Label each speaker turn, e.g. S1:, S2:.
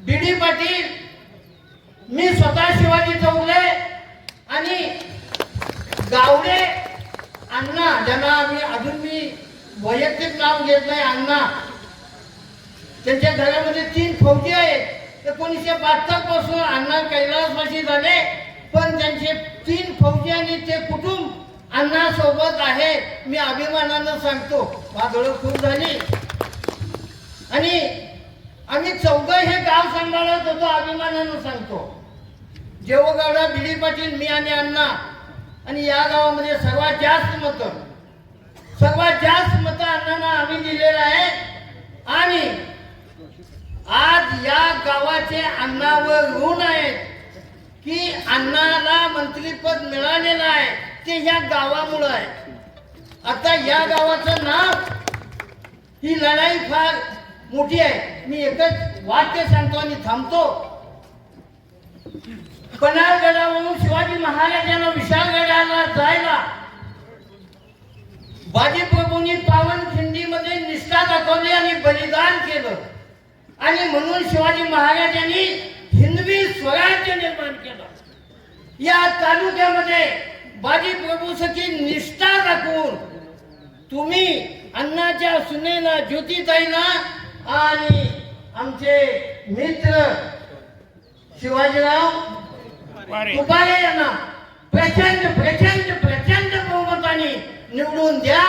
S1: बीडी पाटील, मी स्वतः शिवाजी चौगले आणि गावडे अण्णा, ज्यांना आम्ही अजून मी वैयक्तिक नाव घेत नाही, अण्णा, त्यांच्या घरामध्ये 3 फौजी आहेत. 1972 पासून अण्णा कैलासवासी झाले, पण त्यांचे 3 फौजी आणि ते कुटुंब अण्णा सोबत आहे. मी अभिमानानं सांगतो. वादळ खूप झाली आणि आम्ही 14 हे गाव सांभाळत होतो. अभिमानानं सांगतो. जेवगौडा, बीडी पाटील, मी आणि अण्णा, आणि या गावामध्ये सर्वात जास्त मत अण्णांना आम्ही दिलेलं आहे. आणि आज या गावाचे अण्णावर ऋण आहेत की अण्णाला मंत्रीपद मिळालेलं आहे ते या गावामुळे आहे. आता या गावाचं नाव, ही लढाई फार मोठी आहे. मी एकच वाक्य सांगतो आणि थांबतो. पन्हाळगडावरून शिवाजी महाराजांना विशाळगडाला जायला बाजीप्रभूंनी पावन खिंडीमध्ये निष्ठा दाखवली आणि बलिदान केलं, आणि म्हणून शिवाजी महाराजांनी हिंदवी स्वराज्य निर्माण केलं. या तालुक्यामध्ये बाजीप्रभूसाठी निष्ठा दाखवून तुम्ही अण्णाच्या सुनेला, ज्योतिताईला आणि आमचे मित्र शिवाजीराव तुपारे यांना प्रचंड बहुमताने निवडून द्या.